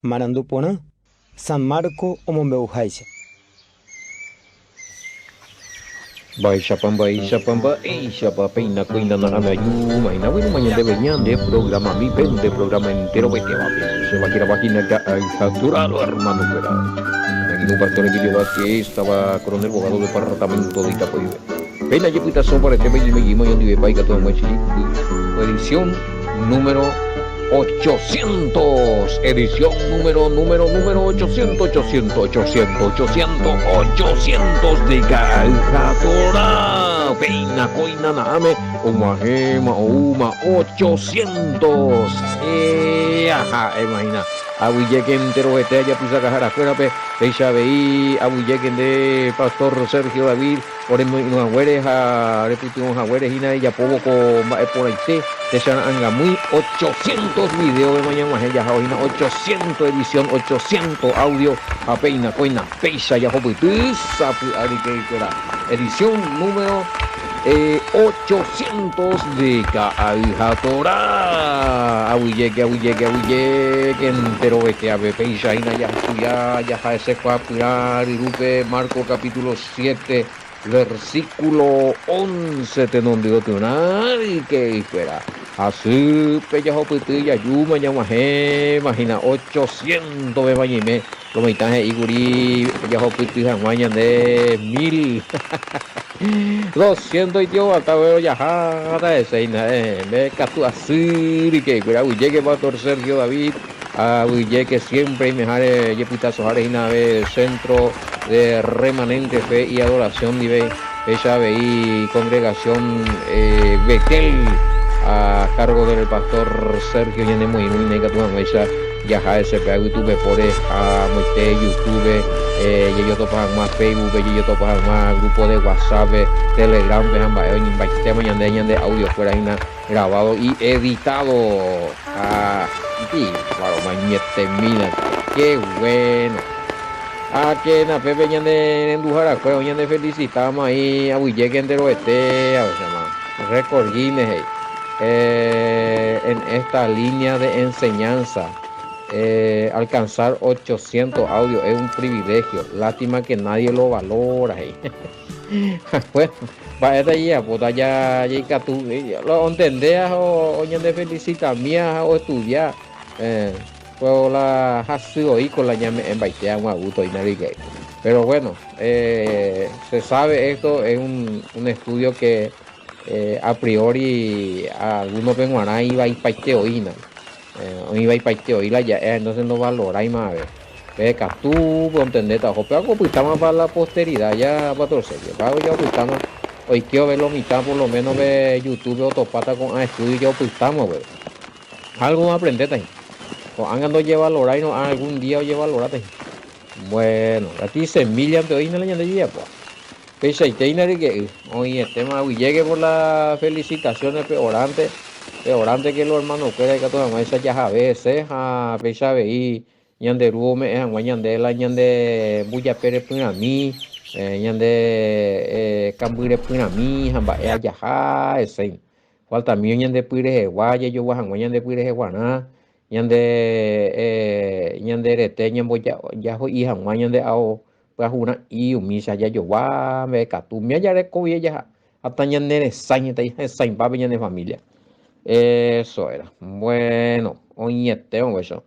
Marandupona, San Marco o Mombeujaise. Shapa peina cuina na anayu maina winu mañana de beñan de programa mi pen de programa entero vete va se va a quiera vagina que hay saturado hermano fuera aquí un pastor Emilio Vázquez estaba coronel abogado del departamento de Itapoibe pena yepuita sopa este me guimo yo dive paica todo en edición número 800, edición número 800 de Gaijatora, Peina Coina Name, Uma 800, ajá, imagina, Abuillequen entero este ya puse a cajar afuera, Peisha veí, Abuillequen de Pastor Sergio David, por el Nuahueres a Reputimos Agueres y nadie ya poco por ahí te anga muy 800 videos de mañana ya hoina 800 edición 800 audio a peina coina peisa ya hopitusa edición número 800 de Caijatora abuye que entero vete a peisa ina ya ese cuapirar irupe Marco capítulo 7 versículo 11 te non digo tu y que espera así peya hopitilla yuma yamaje imagina 800 de bañime lo meitaje iguri peya hopitilla guaña de 1200 y tío hasta veo ya jada ese ina me catu así que espera llegue pastor Sergio David que siempre me jare yepitazo jare ina de centro de remanente fe y adoración de ella veí congregación Betel a cargo del pastor Sergio Yene muy negativa esa ya ese YouTube por a moite YouTube yo topas más Facebook yo topas más grupo de WhatsApp Telegram mañana de audio fuera grabado y editado y claro mañete mina qué bueno que na pepe ñan de endujara cueva ñan de felicitamos ahí a Huillequen de Oeste a ver recordines en esta línea de enseñanza alcanzar 800 audios es un privilegio lástima que nadie lo valora bueno va esta ya pues ya que tú lo entendés o ñan de felicitar mía o estudiar pues la hasido y con la llame en baitea un aguto y nadie que pero bueno se sabe esto es un estudio que a priori a algunos penguaná iba a ir paiteoína iba a ir paiteoína ya entonces no valora y más venga tú entendés tajo pero algo pues estamos para la posteridad ya para torcer pago ya pues estamos hoy quiero verlo mitad por lo menos de YouTube o topata con estudio ya pues estamos algo a aprender también o ando lleva lora y no algún día lleva lora bueno a ti semilla de hoy no le de día pues pese y tener que hoy el tema llegue por las felicitaciones peorante que los hermanos que toda esa ya a veces a pesar y ñande rume ñande la ñande buya pere puna mi ñande cambure puna mi hamba ya ese falta mío ñande pire guaya yo guajan ñande pire guaná ñande rete ñambo ya ho hija ñande ao pues una y umisa ya yo va me catumia ya de COVID ya hasta ñande saña saña papi ñande familia eso era bueno oye tengo eso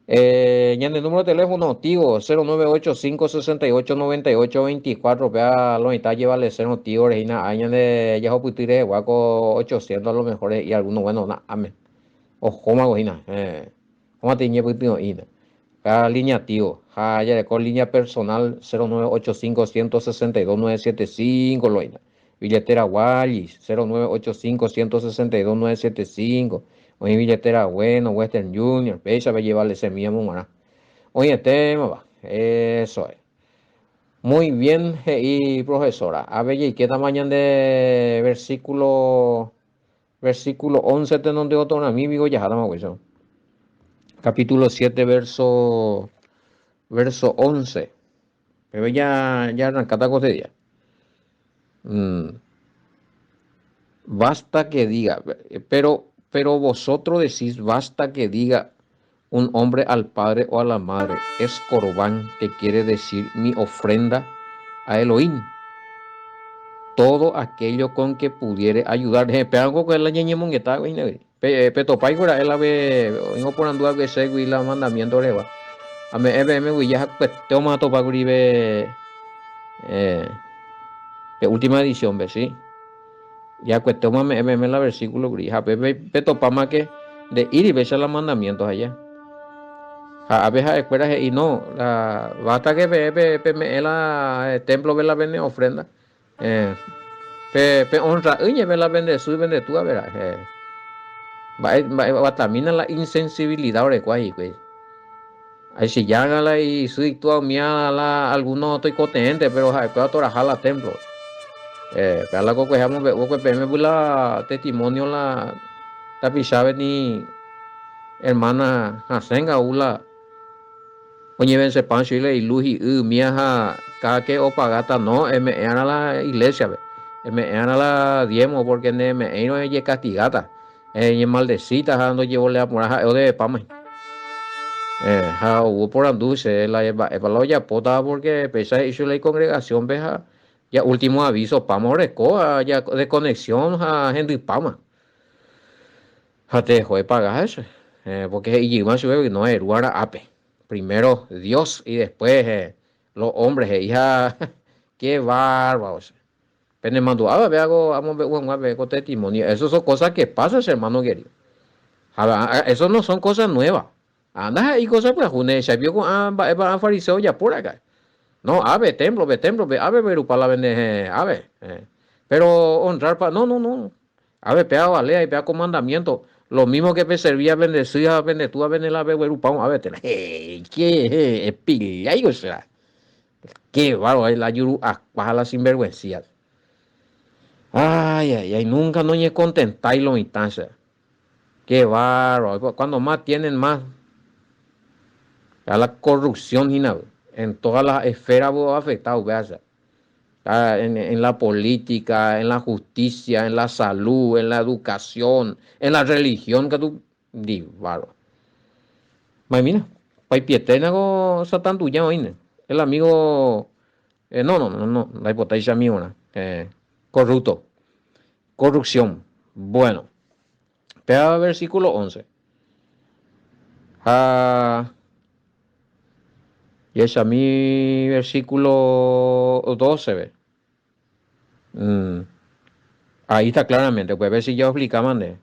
ñande el número de teléfono tío 098-568-9824 vea lo está llevarle cero tío Regina ñande ya ho putire guaco 800 a lo mejor y algunos bueno na amén ojo magojina cómo te ñe putino ina cada línea tío ya de con línea personal 0985-162-975 loina billetera Wallis 0985-162-975 oye billetera bueno Western Junior pesa va a llevarle semilla mumara oye tema va eso es muy bien y profesora a ver y qué tamaño de versículo 11 te donde otro amigo ya eso capítulo 7 verso 11 pero ya arrancata cosa día basta que diga pero vosotros decís basta que diga un hombre al padre o a la madre. Es corbán, que quiere decir mi ofrenda a Elohim. Todo aquello con que pudiere ayudar. Peango con la ñeñe mongueta, güey, Petopai cura él ave, vengo por andar que se y la mandamiento reba. A me me güey ya toma topa gribe de última edición, ve, sí. Ya cuestión me la versículo grija, topa más que de ir y besar los mandamientos allá. A veces escuela y no, basta que me la templo ve la vende ofrenda. Honra, oye, ve la vende su vende tú a ver. También la insensibilidad de cuál, güey. Ahí si ya la y soy tú mía la algunos estoy contente, pero puedo trabajar la templo. Pero la que hemos me la testimonio la tapizabe ni hermana Hasenga ula. Oye, vence pancho y le iluji mía cada que o pagata no me era la iglesia, me era la diezmo porque me no es castigata. Maldecita ando llevo le a morar o de pama. Hubo por anduce la ya pota porque pesa hizo la congregación veja ya último aviso pamo recoa ya de conexión a Henry Pama. Ja te dejó de pagar eso. Porque y más no es lugar ape. Primero Dios y después los hombres hija qué bárbaros. Pero mandó ve algo vamos a ver con testimonio. Eso son cosas que pasan, hermano querido. Eso no son cosas nuevas. Anda y cosas pues june se vio con fariseo ya por acá. No, ave templo, ave veru para la vende ave. Pero honrar para no. Ave pea vale y pea comandamiento. Lo mismo que me servía bendecir a tú a vender la veru pa ave te. Qué pilla y o sea. Qué bárbaro la yuru a la sinvergüencia. Ay, nunca no es contentar y lo instancia. Qué bárbaro. Cuando más tienen más a la corrupción en todas las esferas afectadas, en la política, en la justicia, en la salud, en la educación, en la religión que tú dices, mira, pai pietenago satan tuya el amigo no, la hipotesis mía corrupto, corrupción. Bueno, pega versículo 11. Y es a mí versículo 12, ve. Ahí está claramente, pues ver si ya explicaban de.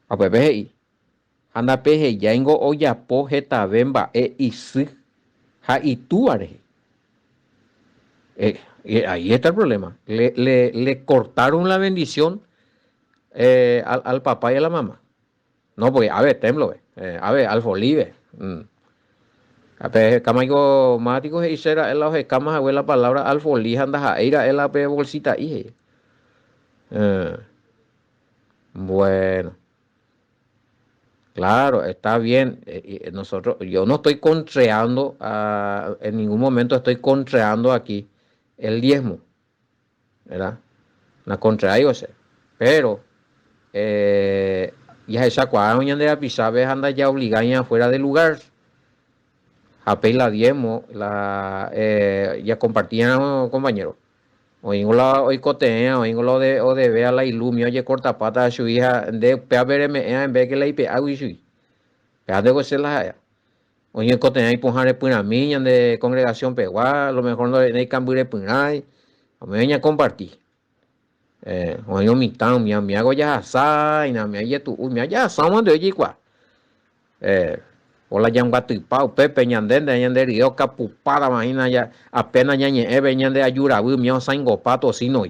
A pues ve ahí. Anda peje ya ingo oya poje tabemba isi. Ja y tú are. Ahí está el problema. Le cortaron la bendición al papá y a la mamá. No, porque a ver, temblo, a ver, alfolive. A ver, camayo mático y será en las camas la palabra alfolí anda a ir a la bolsita y bueno, claro, está bien. Nosotros, yo no estoy contraando, en ningún momento estoy contraando aquí el diezmo, ¿verdad? La contra yo sé, pero ya esa cuadra de la pisabe anda ya obligada fuera del lugar. A pedir la diezmo, ya compartían compañeros. Hoy cotea, lo de o de ver a la ilumio, oye corta pata a su hija de PABRM en vez que la IP agua y su. Ya debo ser la haya. Oye cotea y ponjar el punamiña de congregación pegua, lo mejor no hay cambio de punay. A mí venía a compartir. Oye mi hago ya asá y na me haya tu, me haya asá de oye cuá. Hola ya pau pepe ñandende ñande rio capupada imagina ya apenas ñañe ñande ayura bu mio sango pato sino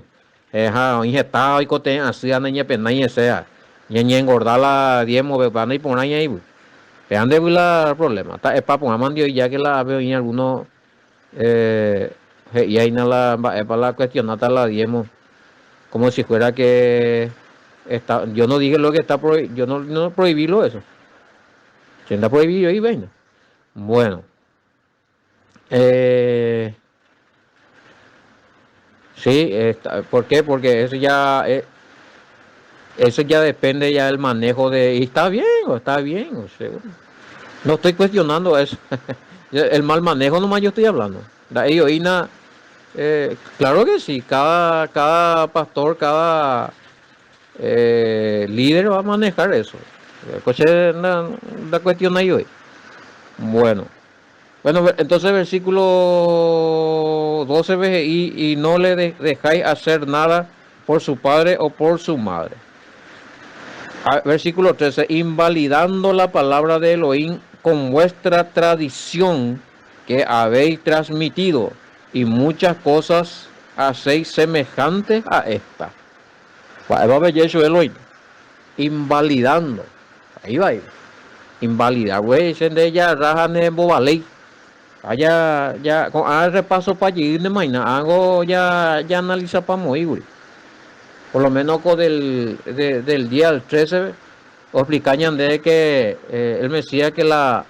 injetado y cote así anda ñe pena y sea ñe engordar la diezmo be para y poner ahí bu pe ande bu la problema ta es para poner mandio ya que la veo en algunos y ahí na la para la cuestión hasta la diezmo como si fuera que está yo no dije lo que está yo no prohibí lo eso. Se está prohibido y vaina. Bueno. Sí, ¿por qué? Porque eso ya depende ya del manejo de. Y está bien, o sea, No estoy cuestionando eso. El mal manejo nomás yo estoy hablando. La heroína, claro que sí, cada pastor, cada líder va a manejar eso. Coche, la cuestión ahí hoy. Bueno, bueno, entonces versículo 12 ve, y no le dejáis hacer nada por su padre o por su madre. Versículo 13, invalidando la palabra de Elohim con vuestra tradición que habéis transmitido, y muchas cosas hacéis semejantes a esta. Va a ver eso Elohim, invalidando. Ahí va. Invalidar, güey, se de ella rajan en bobaley. Allá, ya, con repaso para allí, de mañana, hago ya analiza para morir, güey. Por lo menos con del día al 13, os explicaban de que el Mesías que la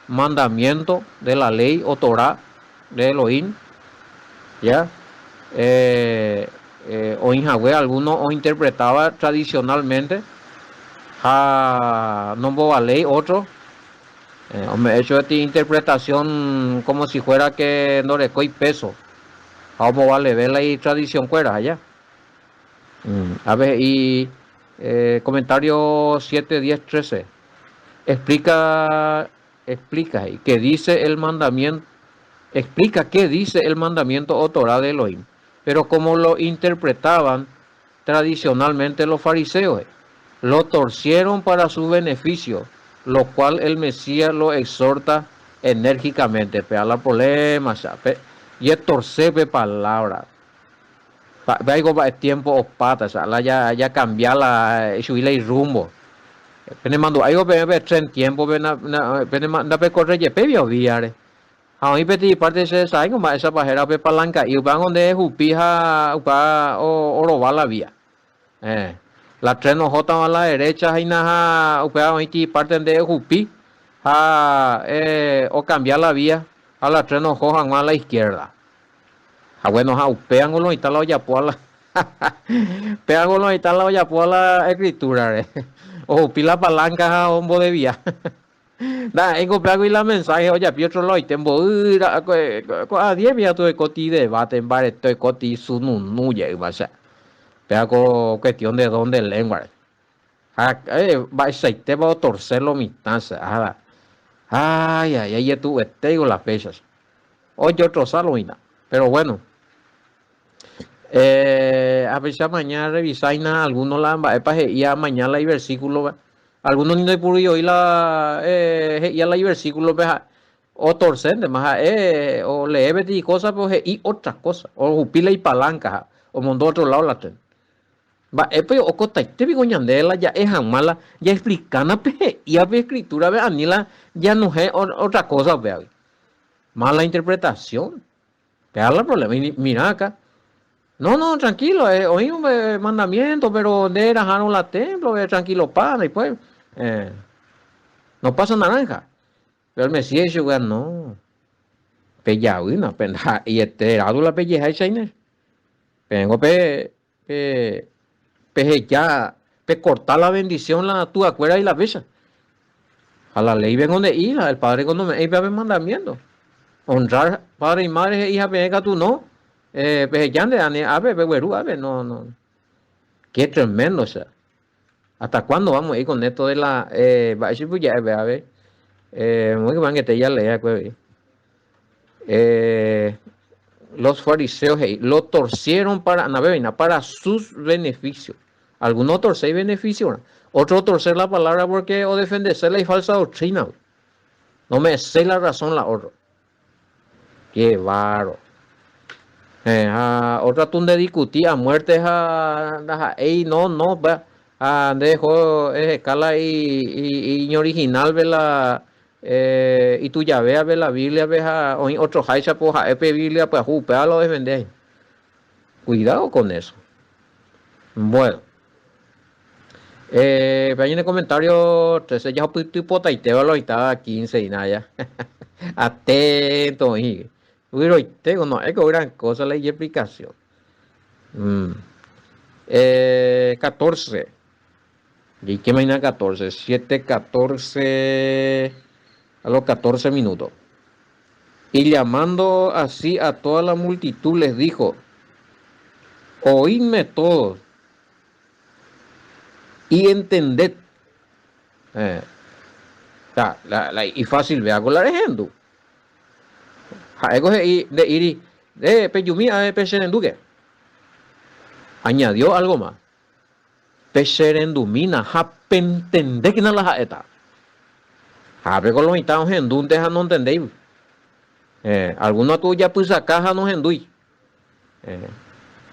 mandamiento de la ley o Torah de Elohim, ya, o en Yahweh, algunos o interpretaba tradicionalmente, a no la ley, otro. Hombre, hecho esta interpretación como si fuera que no le coy peso. Vamos vale ver la tradición fuera allá. A ver, y comentario 7, 10, 13. Explica, explica y que dice el mandamiento, explica qué dice el mandamiento o Torah de Elohim, pero como lo interpretaban tradicionalmente los fariseos, lo torcieron para su beneficio, lo cual el Mesías lo exhorta enérgicamente. Pero la problema, y es torcer palabra. Vaigo va tiempo o patas, ya cambiar la subirle el rumbo. Pene mando ayo be tren tiempo pene manda pe corre je pe bio viare. Ahí peti parte se sai como esa pajera pe palanca y van donde jupija upa o robar la vía. La tren no jota a la derecha y na upa ahí parte de jupi o cambiar la vía a la tren no jojan a la izquierda. Bueno, upean con lo y tal la olla por la pegan con lo y tal la olla por la escritura. O pila palanca a hombo de vía. Da, en copiago y la mensaje, oye, Pietro lo tembo, a 10 días tuve coti debate en bar, estoy coti su nuya, y vaya. Pero cuestión de dónde lengua. Va a ser, te va a torcerlo mi taza. Ay, ya tuve, tengo las fechas. Oye, otro salo y nada. Pero bueno. A ver si mañana revisáis nada, algunos la ya mañana hay versículos, algunos ni por hoy la ya hay versículos, o torcente más o leer y cosas, pues y otras cosas, o pila y palanca, o montó otro lado la tren. Va, pues o cota te digo ñandela ya es mala, ya explicana pe y a escritura ve anila ya no es otra cosa, ve. Mala interpretación. Vea el problema, mira acá. No, tranquilo, oímos mandamiento, pero de dejaron la templo, tranquilo, pana, y pues, no pasa naranja. Pero el Mesías dice, no, pellahuina, y este lado la pelleja y shainer. Vengo ya, cortar la bendición, la tu acuerdas y la besa. A la ley vengo de hija, el padre cuando me iba a ver mandamiento. Honrar padre y madre, hija, venga tú no. Ya de a ver, no. Qué tremendo, o sea. ¿Hasta cuándo vamos a ir con esto de la... va a decir, pues ya, a ver. Muy bien que te ya lea, pues. Los fariseos lo torcieron para sus beneficios. Algunos torcer beneficios, otros torcer la palabra porque o defenderse la falsa doctrina. No me sé la razón la otra. Qué baro. Otra tunde discutía a muerte no va dejo escala y original ve la y tú ya veas ve la Biblia ve otro haicha pues Biblia pues jupea lo defendés. Cuidado con eso. Bueno, en el comentario 13 ya tipo taiteo lo estaba 15 y nada ya. Atento y tengo no es que gran cosa la explicación. 14. ¿Y qué mañana 14? 7, 14. a los 14 minutos. Y llamando así a toda la multitud les dijo, oídme todos y entended. Y fácil, vea con la ejemplo. De ir de peyumi a pecherenduque. Añadió algo más. Pecherendumina, japentende que no la jaeta. Jape con los mitad hendun deja no entendéis. Algunos tú ya pues acá no hendui.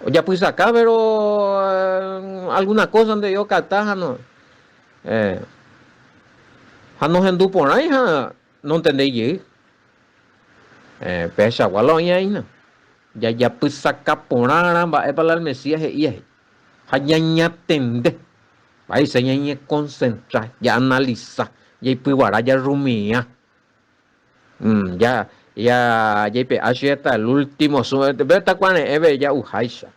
Ya pues acá, pero alguna cosa donde yo cataja no. No hendú por ahí, no entendéis. Pecha gualoña ahí no. Ya pues saca por ahí, va a para el Mesías y ahí. Ya tende. Ahí se ya concentra, ya analiza, ya pues guarda, ya rumía. Ya hasta el último, beta cuando ya ujaisa.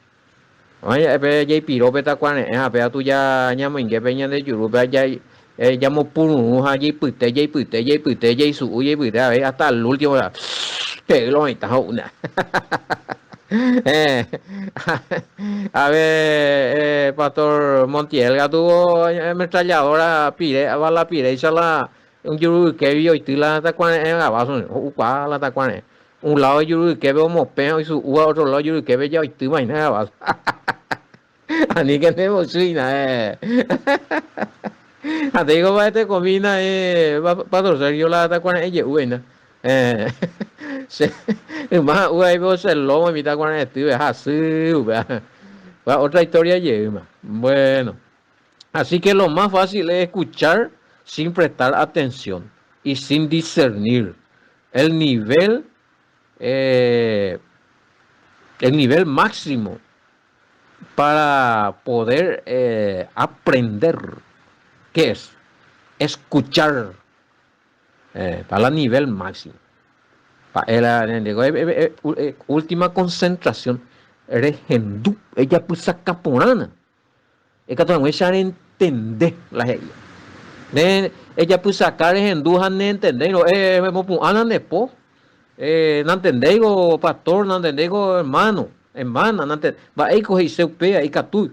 Oye, ya piro beta cuando vea tú ya llamo en que peña de Yuruba, ya llamo puro, ya pute, ya su, ya pute, hasta el último, que lo está una. A ver, Pastor Montiel, tuvo ametralladora pire, va la pire, y la un yuru que vio y tila ta cuan en abajo, upa la ta cuan. Un lado yuru que veo mopeo y su otro lado yuru que ve ya y tila en abajo. Ani que te bocina, te digo, va te combina, Pastor Sergio la ta cuan ella, buena. Más uy vos el lomo mitad cuando estuve así, otra historia lleva. Bueno, así que lo más fácil es escuchar sin prestar atención y sin discernir el nivel máximo para poder aprender. ¿Qué es? Escuchar para el nivel máximo. Última concentración eres hendú, ella pues saca porana. Es que todo ella entender la ella. Ella pues sacar hendú han entender, ana nepo, no entender pastor, no entender hermano, hermana, no entender. Va ahí coge y se pega y catú.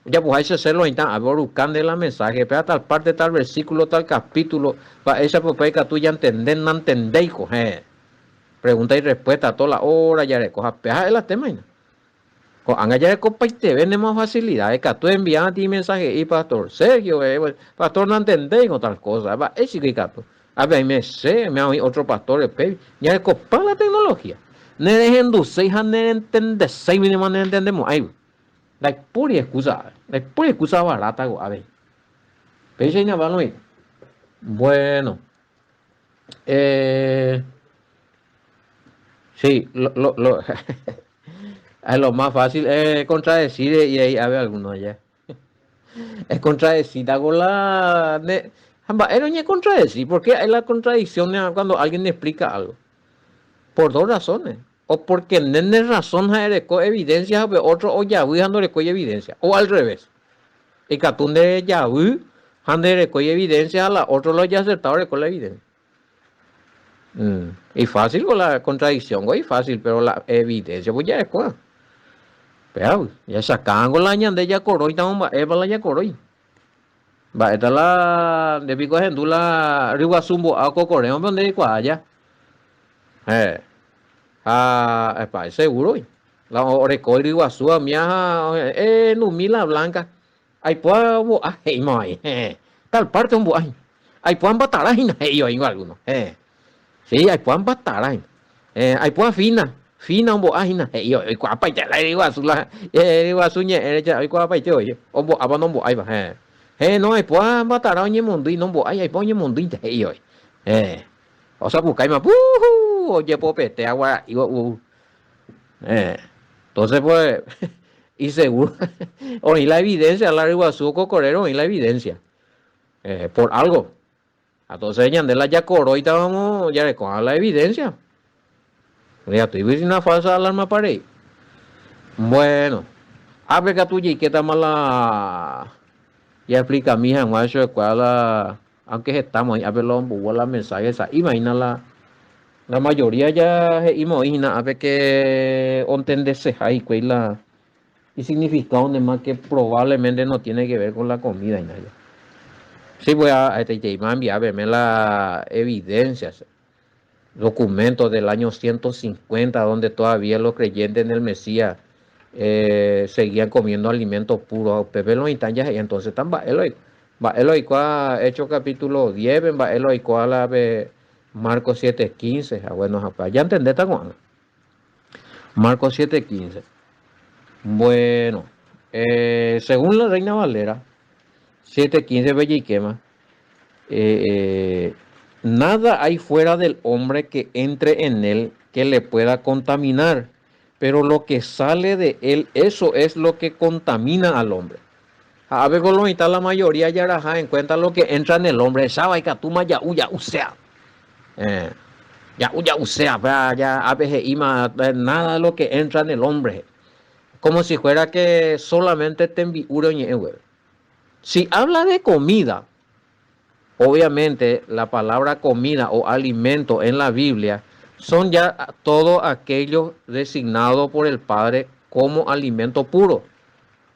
Ya pues ahí se hacerlo en a buscando la mensaje, pero tal parte, tal versículo, tal capítulo, va esa pues que tú ya entender, no entender, coge. Pregunta y respuesta a toda la hora, ya recoja peaje de las temas. Anga ya recopa y te vende más facilidad. Es que tú envías a ti mensaje y pastor Sergio, pastor no entendéis con tal cosa. Va, es que tú. A ver, me sé, me ha oído otro pastor, ya recopa la tecnología. No dejen inducir, no entender, seis mínimo no entendemos. Ahí, la pura excusa barata, a ver. Pero ya no hay. Bueno, sí, es lo más fácil es contradecir y ahí hay algunos allá. Es contradecir, hago la... no es contradecir, porque hay la contradicción cuando alguien explica algo. Por dos razones. O porque no tiene razón evidencia, otro o ya no recoge evidencia. O al revés. Y que tú de ya no recoge evidencia, a la otro lo ya acertado recoge la evidencia. Y fácil con la contradicción, güey, fácil, pero la evidencia, pues ya es cosa. Pero ya sacan con la ñande ya coroi, estamos la ya coroi. Va, esta la de pico gente la riguazumbo a cocoreo, donde de allá. Pa, seguro. La orecoi riguazú a mía, no mila blanca. Hay pues, ay, mai, tal parte un buay. Hay pues batallas y yo en alguno. Sí, hay pues batallas. Hay pues fina un boajina yo qua pai te lai wa su la wa su nhẹ cha qua pai chơi ông bộ aba non bộ ai ba he no ai po ba ta ra nye mon di non bộ ai po nye mon di te yo o sa bu kai ma o ye po pe te agua y entonces pues y seguro o y la evidencia la riwa su cocorero y la evidencia por algo entonces ñande la ya coro y estábamos ya con la evidencia. Ya estoy viendo una falsa alarma para ahí. Bueno, a ver que tú y que está mala. Ya explica mi hija, macho, cuál aunque estamos ahí, a ver los mensajes, imagina la mayoría ya imagina a ver que entendese ahí, y significa donde más que probablemente no tiene que ver con la comida y nada. Sí, voy a te enviar a verme las evidencias, documentos del año 150, donde todavía los creyentes en el Mesías seguían comiendo alimentos puros. Pepe lo ya y entonces están va Eloy, Hecho capítulo 10, va Eloy, la Marcos 7:15. Bueno, ya entendés, Juan. Marcos 7:15. Bueno, según la Reina Valera, 7:15, Bella y Quema, nada hay fuera del hombre que entre en él que le pueda contaminar, pero lo que sale de él, eso es lo que contamina al hombre. A ver, con la mayoría ya en cuenta lo que entra en el hombre, sabe que tú ya usea. Ya usea, ya a veces nada de lo que entra en el hombre. Como si fuera que solamente te enviuro. Si habla de comida, obviamente la palabra comida o alimento en la Biblia son ya todo aquello designado por el Padre como alimento puro.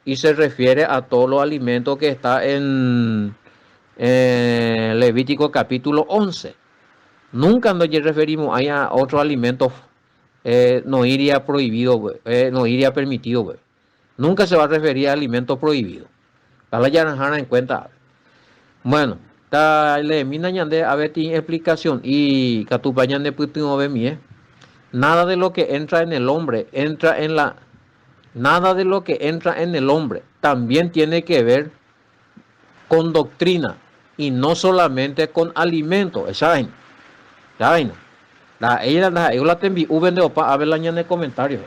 Y se refiere a todos los alimentos que está en Levítico capítulo 11. Nunca nos referimos a otros alimentos, no iría prohibido, no iría permitido. Nunca se va a referir a alimentos prohibidos. Para ya en cuenta. Bueno, le mina ñande a ver tiene explicación y catupañan de putin mie. Nada de lo que entra en el hombre entra en la nada de lo que entra en el hombre también tiene que ver con doctrina y no solamente con alimento. Esa vaina. La vaina. Yo la te envío a ver la ñande comentarios.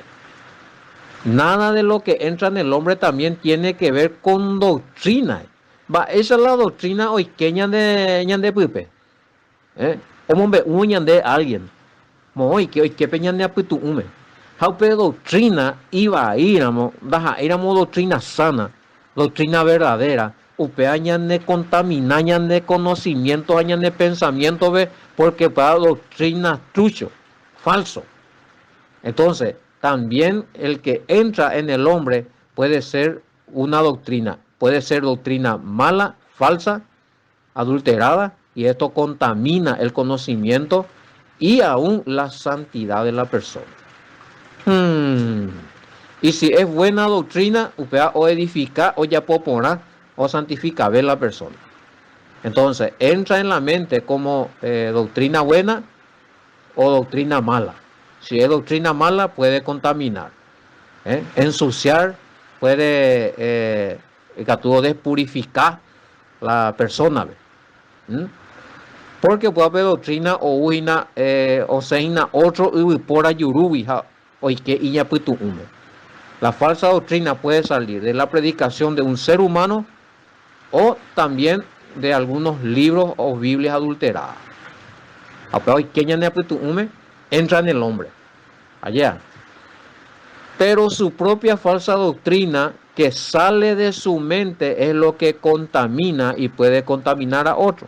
Nada de lo que entra en el hombre también tiene que ver con doctrina. Esa es la doctrina hoy que ñande pupe. Hombre, uñan de alguien. Hoy que peñan de aputu ume. Haupe doctrina iba a ir, éramos doctrina sana, doctrina verdadera. Upe añan de contaminar, añan de conocimiento, añan de pensamiento, porque para doctrina trucho, falso. Entonces, también el que entra en el hombre puede ser una doctrina, puede ser doctrina mala, falsa, adulterada, y esto contamina el conocimiento y aún la santidad de la persona. Y si es buena doctrina, o edificar, o ya poner, o santificar a la persona. Entonces, entra en la mente como doctrina buena o doctrina mala. Si es doctrina mala, puede contaminar, ensuciar, puede despurificar la persona. Porque puede haber doctrina o uina o seina otro y por ayurubi o que iña putu uno. La falsa doctrina puede salir de la predicación de un ser humano o también de algunos libros o Biblias adulteradas. Hoy que iña putu uno entra en el hombre, allá. Pero su propia falsa doctrina que sale de su mente es lo que contamina y puede contaminar a otro.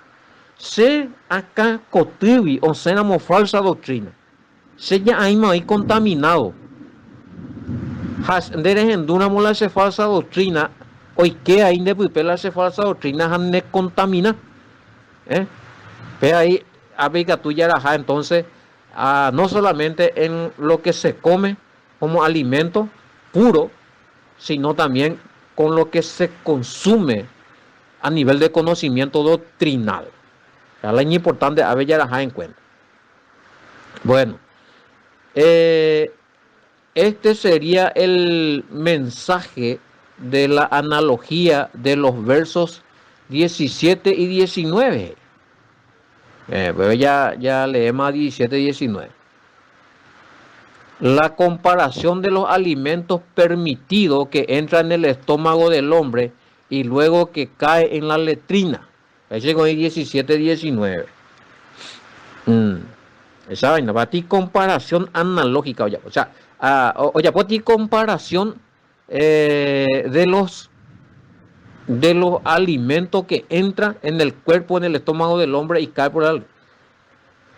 Se acá cotivi o senamos falsa doctrina. Se ya hay contaminado. Derehendunamos la falsa doctrina. Hoy que hay de pipela se falsa doctrina han de contamina. Ve ahí abiga tuya raja entonces no solamente en lo que se come como alimento puro, sino también con lo que se consume a nivel de conocimiento doctrinal. Es importante a ver ya en cuenta. Bueno, este sería el mensaje de la analogía de los versos 17 y 19. Pues ya leemos a 17 y 19. La comparación de los alimentos permitidos que entran en el estómago del hombre y luego que cae en la letrina. Llegó en 17, 19. Esa vaina, para ti comparación analógica, o sea, para ti comparación de los de los alimentos que entran en el cuerpo, en el estómago del hombre y cae por el...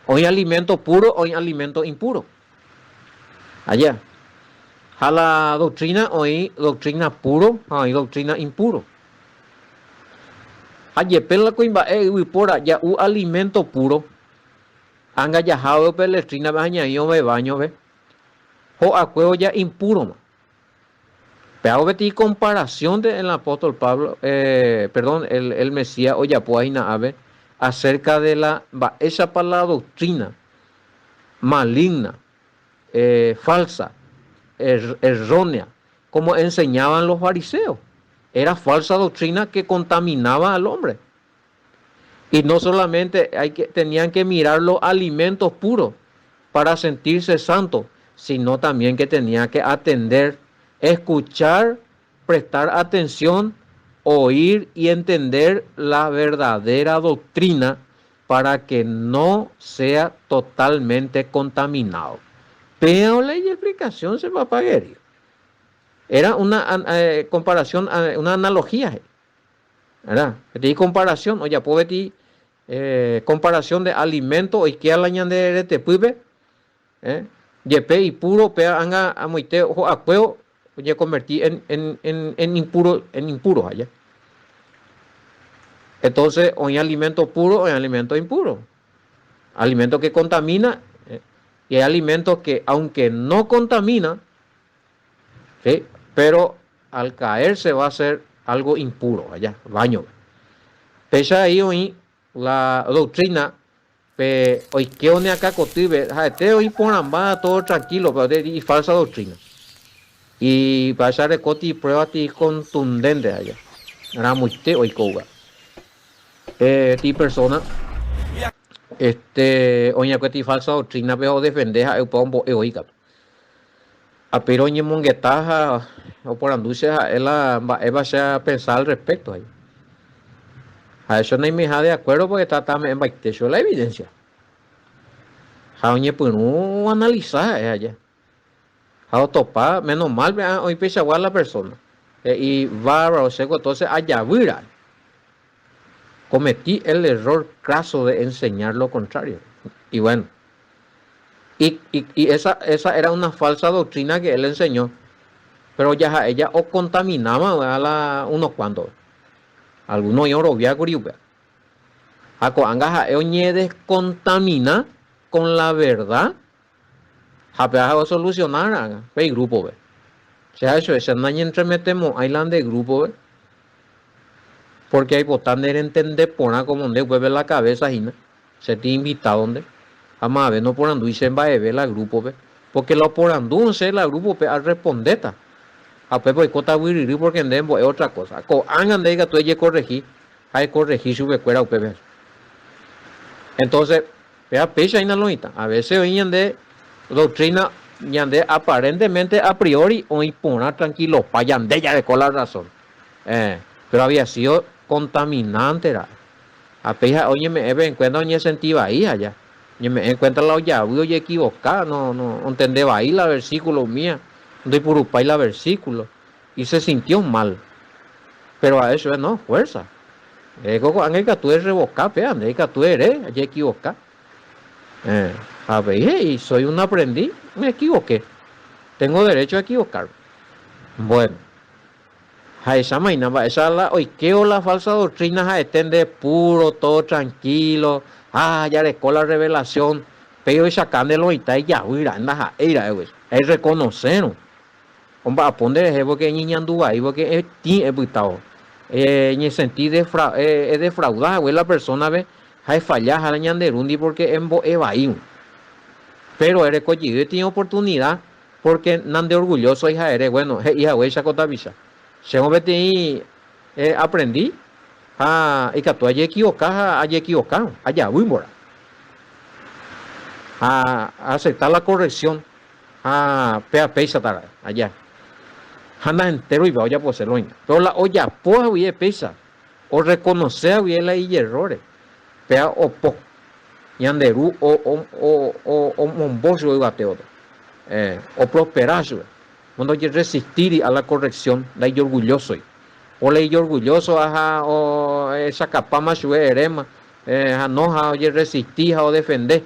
Hoy alimento puro, hoy alimento impuro. Allá. A la doctrina, hoy doctrina puro, hoy doctrina impuro. Allá pela coimba por allá un alimento puro. Anga ya jado pelestrina baña yo me baño ve. O a cuevo ya impuro. Pero betí comparación del apóstol Pablo, perdón, el Mesías o ya puaina ave acerca de esa palabra doctrina maligna, falsa, errónea, como enseñaban los fariseos. Era falsa doctrina que contaminaba al hombre. Y no solamente tenían que mirar los alimentos puros para sentirse santos, sino también que tenían que atender, escuchar, prestar atención, oír y entender la verdadera doctrina para que no sea totalmente contaminado. Pero la explicación se va a pagar. Era una comparación, una analogía. ¿Verdad? De comparación, oye, puede decir comparación de alimento y que al añadir este pibe, yepe y puro, pea anga a moite o a cueo, oye, convertí en impuro allá. Entonces, hoy alimento puro, hoy alimento impuro. Alimento que contamina y hay alimentos que, aunque no contamina, ¿sí? Pero al caerse va a ser algo impuro allá, baño. Pese ahí hoy la doctrina, hoy que one acá cotibe, te hoy ponen va todo tranquilo, pero y falsa doctrina. Y pasar de coti prueba ti contundente allá. Era muy te hoy coba. Ti persona, oye que ti falsa doctrina, pero defender a el pombo eoica. A pero oye monguetaja o por anducia, ella va a pensar al respecto ahí. A eso no hay me de acuerdo porque está también en la evidencia. Jaoñe pues no analizar allá. Jao topa, menos mal vean hoy pesa igual la persona. Y bárbaro seco, entonces allá vira. Cometí el error craso de enseñar lo contrario. Y bueno. Y esa era una falsa doctrina que él enseñó. Pero ya ella o contaminaba a unos cuantos. Algunos yo lo vi a Curiupe. Ako anga oñe descontamina con la verdad. Japea a solucionar el grupo ve. sea eso es no entremetemos island de grupo ve. Porque hay botan de entender por como donde vuelve la cabeza y se te invita donde vamos a ver no por andu y se va a ver la grupo ve. Porque lo por andu se la grupo ve a responder ta. A pepo y cota wiriri porque andemos es otra cosa. Co angan de que tú hay que corregir su becuera o pepe. Entonces, vea pecha y naloita. A veces oían de doctrina yande aparentemente a priori o imponer tranquilo para yande ya de con la razón. Pero había sido contaminante. A peja, oye, me encuentro en sentido ahí allá. Y me encuentro la olla, voy a equivocar, no entendeba ahí la versículo mía. No por upay la versículo. Y se sintió mal. Pero a eso no, fuerza. Angélica, tú eres revocar, Angélica, tú eres, hay que equivocar. A ver, y soy un aprendiz, me equivoqué. Tengo derecho a equivocar. Bueno, a esa maina, esa la, hoy que la falsa doctrina, a extender puro, todo tranquilo. Ya después la revelación. Pero esa candela y ya, anda, es reconocer. Hombre, a poner porque niña anduvo ahí, porque es putado. En el sentido de defraudar, la persona ve, hay fallas a la ñanderundi porque va ahí. Pero eres cogido tiene oportunidad porque nande orgulloso hija eres, bueno, hija güey, chacotavisa. Según vete aprendí y que tú hayas equivocado, allá, Wimbora. A aceptar la corrección, a peisa allá. Anda entero y vaya por ser loña. Pero la olla poa huye pesa. O reconocer huye la y errores. Pea o po. Yanderu o momboso y bateo. O prosperar. Cuando hay que resistir a la corrección, da y orgulloso. o le y orgulloso ajá o esa capa más sube erema no oye resistir o defender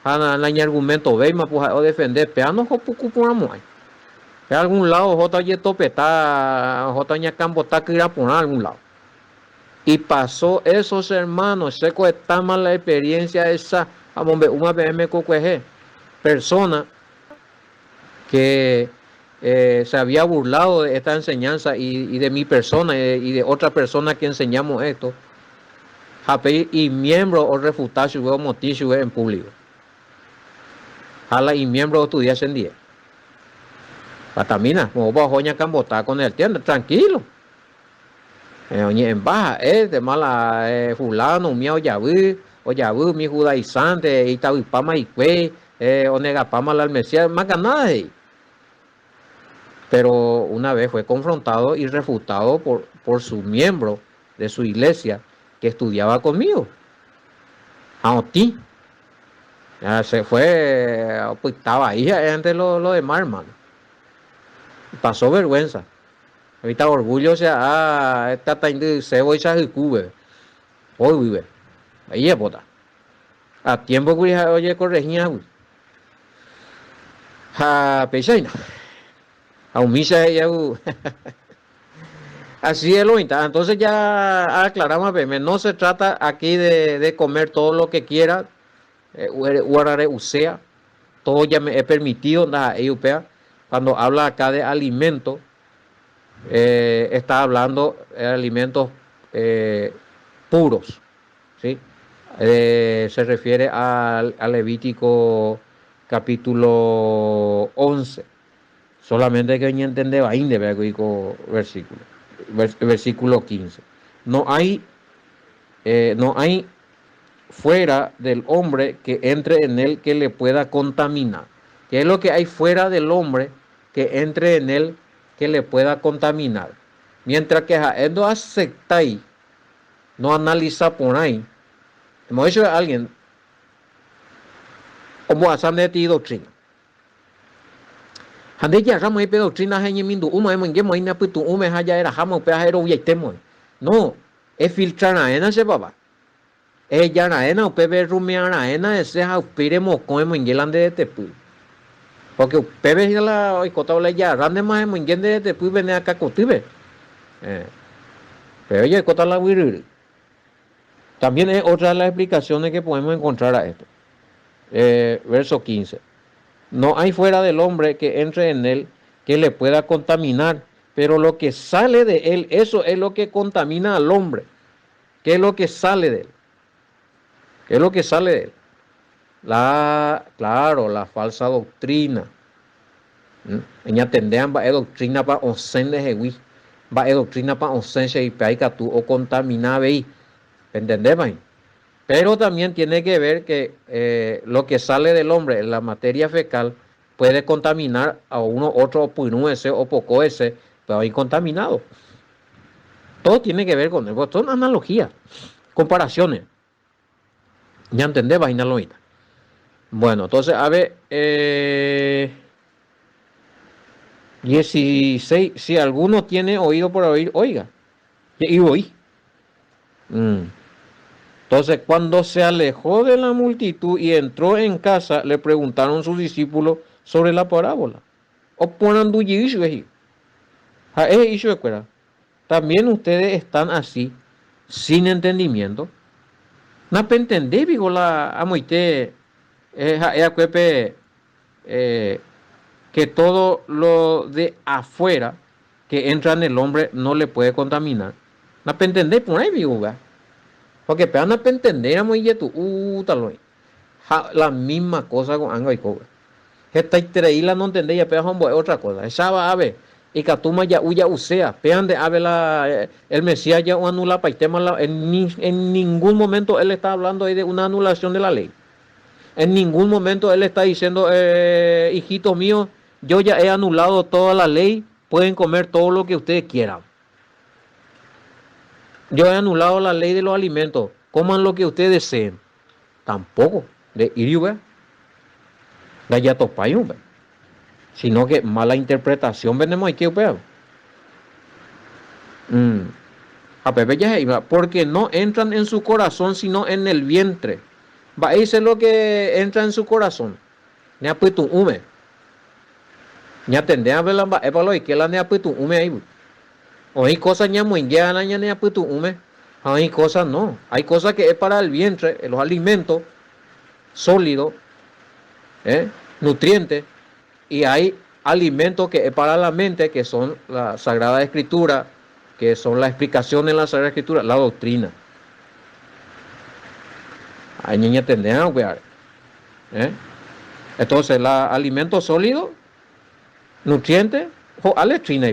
la argumento ve más pues o defender pero no poco por amor de algún lado jota oye topeta jota ña cambota que irá por algún lado y pasó esos hermanos se cuesta más la experiencia esa a bombe una PM cocueje persona que se había burlado de esta enseñanza y de mi persona y de otra persona que enseñamos esto y miembro o refutar su motivo en público jala y miembro estudias en día patamina como vos joña cambota con el tienda tranquilo oye en baja de mala fulano mi o yabu mi judaizante y tawipama y cue onegapama la almesía más ganada ahí. Pero una vez fue confrontado y refutado por su miembro de su iglesia que estudiaba conmigo. A ti. Se fue, pues estaba ahí entre los demás hermanos. Pasó vergüenza. Ahorita orgullo sea, esta tainde se voy a cube. Hoy vive. Ahí es bota. A tiempo que oye corregía. Pechaina. A humilla ella. Así es lo inta. Entonces ya aclaramos, no se trata aquí de comer todo lo que quiera, usea, todo ya me he permitido, cuando habla acá de alimentos, está hablando de alimentos puros, ¿sí? Se refiere al Levítico capítulo 11, solamente que no entender versículo 15. No hay fuera del hombre que entre en él que le pueda contaminar. ¿Qué es lo que hay fuera del hombre que entre en él que le pueda contaminar? Mientras que no aceptáis, no analiza por ahí. Hemos dicho a alguien, como hacer de ti doctrina. Hande ya ramo pe doctrina hanya mindu uma emenge moina putu ume haya era hamo pe hero yaitemo. No, es filtrar a ena se baba. Ya na ena pepe rumia na ena ese ha piremo con emengelande de tepu. Porque pepe la ikota le ya rande más emengende de tepu vene acá cotibe. Pero ya ikota la wiruri. También es otra de las explicaciones que podemos encontrar a esto. Verso 15. No hay fuera del hombre que entre en él que le pueda contaminar, pero lo que sale de él, eso es lo que contamina al hombre. ¿Qué es lo que sale de él? ¿Qué es lo que sale de él? Claro, la falsa doctrina. Ella tendean va a doctrina para onsen de jehui, va a doctrina para onsen se ipaika tú o contaminar veí. ¿Entendés, man? Pero también tiene que ver que lo que sale del hombre en la materia fecal puede contaminar a uno, otro, o ese o poco ese, pero hay contaminado. Todo tiene que ver con eso. Son analogías, comparaciones. ¿Ya entendés, vaina loita? Bueno, entonces, a ver, 16, si alguno tiene oído por oír, oiga. Y oí. Entonces, cuando se alejó de la multitud y entró en casa, le preguntaron sus discípulos sobre la parábola. También ustedes están así, sin entendimiento. No entendí, digo la amoite, que todo lo de afuera que entra en el hombre no le puede contaminar. No entendí, por ahí, digo, porque pegan a entender la misma cosa con anga y cobre. Esta la no entendé ya pegan otra cosa. Esa va a ver y catuma ya uya usea. Pegan de ave el Mesías ya anula para el tema en ningún momento él está hablando ahí de una anulación de la ley. En ningún momento él está diciendo hijitos míos, yo ya he anulado toda la ley, pueden comer todo lo que ustedes quieran. Yo he anulado la ley de los alimentos. Coman lo que ustedes deseen. Tampoco. De iriube. De yatopayumbe. Sino que mala interpretación venimos aquí. Mm. A Pepe ya se iba, porque no entran en su corazón, sino en el vientre. Va a irse lo que entra en su corazón. Ne apitu ume. Ya tendré a verla, va a y que la ne apitu ume ahí. O hay cosas ya muy ya ne apitu ume. Hay cosas no. Hay cosas que es para el vientre, los alimentos sólidos, nutrientes. Y hay alimentos que es para la mente, que son la Sagrada Escritura, que son las explicaciones en la Sagrada Escritura, la doctrina. Hay niña tendrán a cuidar. Entonces, los alimentos sólidos, nutrientes, o aletrina.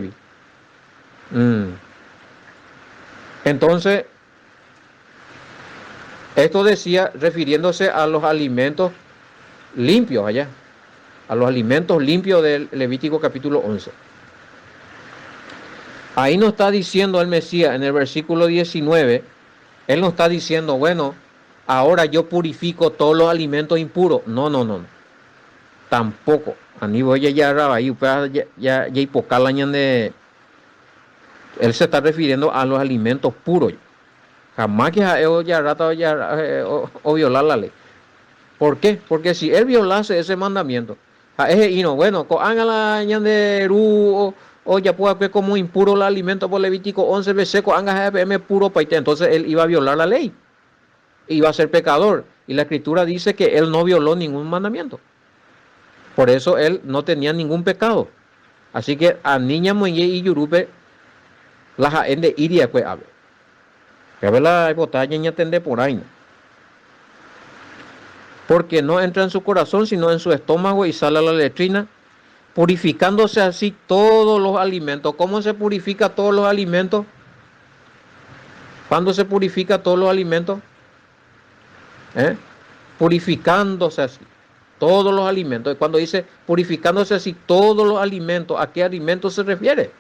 Entonces, esto decía refiriéndose a los alimentos limpios allá, a los alimentos limpios del Levítico capítulo 11. Ahí nos está diciendo el Mesías en el versículo 19, él nos está diciendo, bueno, ahora yo purifico todos los alimentos impuros. No. Tampoco. A ni voy a llegar ahí, ya de. Él se está refiriendo a los alimentos puros. Jamás que ya rata o violar la ley. ¿Por qué? Porque si él violase ese mandamiento, bueno, hágala de o ya puede ver como impuro el alimento por Levítico 11 versículo, haga puro paite. Entonces él iba a violar la ley. Iba a ser pecador. Y la escritura dice que él no violó ningún mandamiento. Por eso él no tenía ningún pecado. Así que a niña muelle y yurupe las de iria que hable. Que la botella ya tende por ahí. Porque no entra en su corazón, sino en su estómago y sale a la letrina, purificándose así todos los alimentos. ¿Cómo se purifica todos los alimentos? ¿Cuándo se purifica todos los alimentos? Purificándose así todos los alimentos. Cuando dice purificándose así todos los alimentos, ¿a qué alimentos se refiere?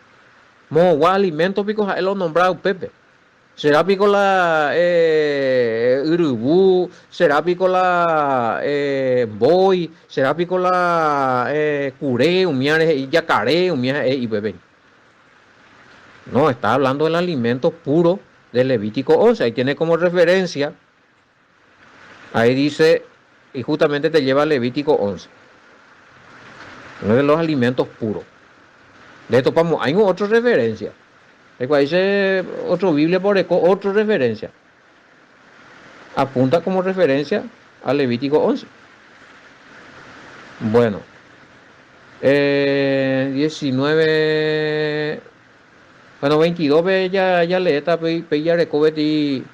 Mo alimentos pico él lo nombrado Pepe. Será pico la urubú, será pico la boy, será pico la curé, umiare y yacaré, umiare y bebé. No, está hablando del alimento puro del Levítico 11. Ahí tiene como referencia. Ahí dice, y justamente te lleva a Levítico 11. Uno de los alimentos puros. De esto vamos, hay otra referencia. Dice otro Biblia por eco, otra referencia. Apunta como referencia a Levítico 11. Bueno. 19. Bueno, 22 ya lee esta ya recobeti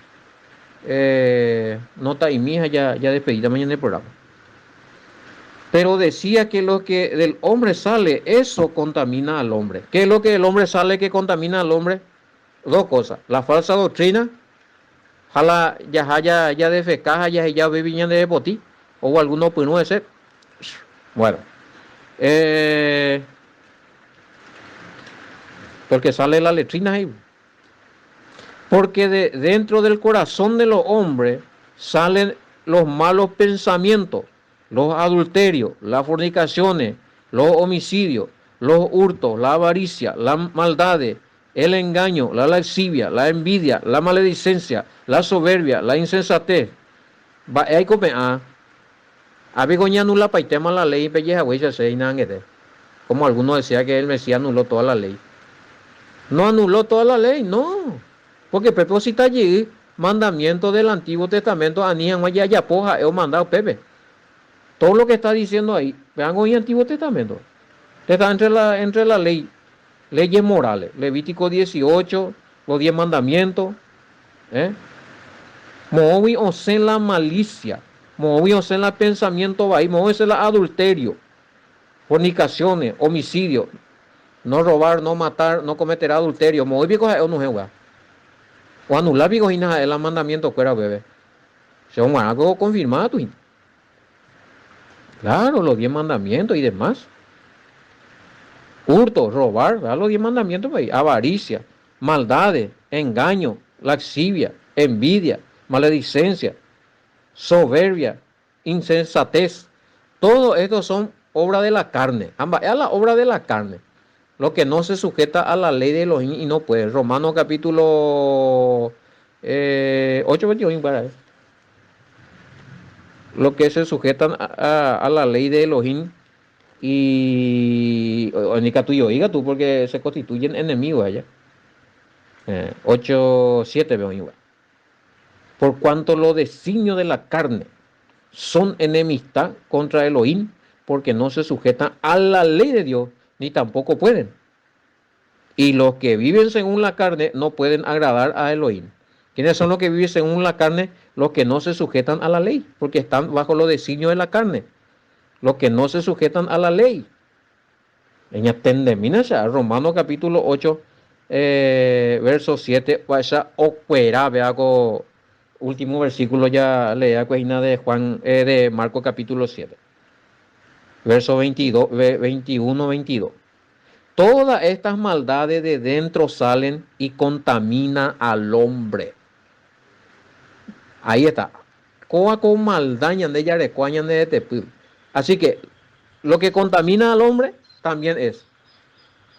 nota y mija ya despedida mañana del programa. Pero decía que lo que del hombre sale, eso contamina al hombre. ¿Qué es lo que del hombre sale que contamina al hombre? Dos cosas. La falsa doctrina, jala ya de fecaja, ya bebiñan de botí, o alguno opinó de ser. Bueno. Porque sale la letrina ahí. Porque dentro del corazón de los hombres salen los malos pensamientos, los adulterios, las fornicaciones, los homicidios, los hurtos, la avaricia, las maldades, el engaño, la lascivia, la envidia, la maledicencia, la soberbia, la insensatez. Hay como nula paitema la ley como algunos decían que el Mesías anuló toda la ley. No anuló toda la ley, no. Porque Pepe si está allí, mandamiento del Antiguo Testamento, anían ya poja, he mandado Pepe. Todo lo que está diciendo ahí, vean hoy Antiguo Testamento. Está entre la ley, leyes morales, Levítico 18, los 10 mandamientos. Moví o en la malicia, moví o en la pensamiento, moví en la adulterio, fornicaciones, homicidio, no robar, no matar, no cometer adulterio, moví o no juega. O anular vigo y nada, el mandamiento fuera bebé. Son algo confirmado. Claro, los 10 mandamientos y demás. Hurto, robar, ¿verdad? Los 10 mandamientos, pues, avaricia, maldades, engaño, lascivia, envidia, maledicencia, soberbia, insensatez. Todo esto son obra de la carne. Ambas es la obra de la carne. lo que no se sujeta a la ley de Elohim y no puede. Romanos capítulo 8, 21, para ver. Lo que se sujetan a la ley de Elohim y oiga tú, porque se constituyen enemigos allá. 8, 7 veo igual. Por cuanto los designios de la carne son enemistad contra Elohim, porque no se sujetan a la ley de Dios, ni tampoco pueden. Y los que viven según la carne no pueden agradar a Elohim. ¿Quiénes son los que viven según la carne? Los que no se sujetan a la ley, porque están bajo los designios de la carne. Los que no se sujetan a la ley. Romanos capítulo 8, verso 7, vaya ocuera, vea con último versículo ya lea cuejina de de Marcos capítulo 7. Verso 22, 21, 22. Todas estas maldades de dentro salen y contaminan al hombre. Ahí está. Coa con maldad de yarecuañan de tepil. Así que lo que contamina al hombre también es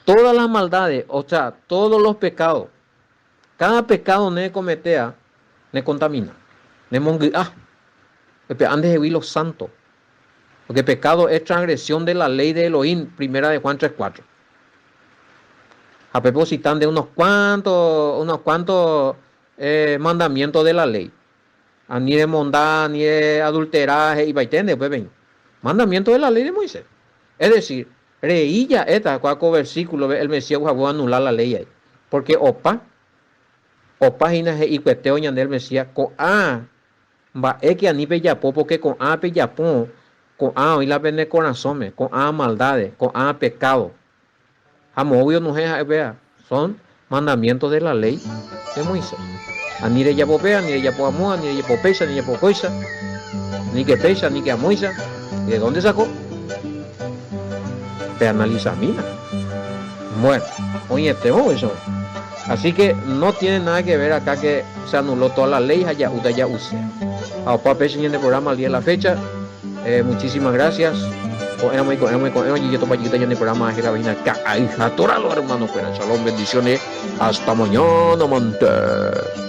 todas las maldades, o sea, todos los pecados. Cada pecado ne cometea, ne contamina. Ne mongi, antes de los santos. Porque pecado es transgresión de la ley de Elohim, primera de Juan 3:4. A propósito de unos cuantos mandamientos de la ley. Ni de mondad, ni de adulteraje, y baitende, pues ven. Mandamientos de la ley de Moisés. Es decir, reilla esta, cuaco versículo, el Mesías va a anular la ley ahí. Porque opa páginas y cueteo del Mesías, con va que anipe yapo, porque con peyapo, con hoy la vende corazón, con maldades, con pecado. Obvio no es, vea, son mandamientos de la ley de Moisés. Ni de yapopea, ni de yapoamua, ni de yapopesa, ni de yapocoisa, ni que pesa, ni que amoisa. ¿Y de dónde sacó? Te analiza mina. Bueno, oye, eso. Así que no tiene nada que ver acá que se anuló toda la ley allá ya usé. A papá en el programa al día de la fecha. Muchísimas gracias. Éramos y yo tomo en el programa de la vaina acá. Ay, hermano, shalom, bendiciones. Hasta mañana, manter.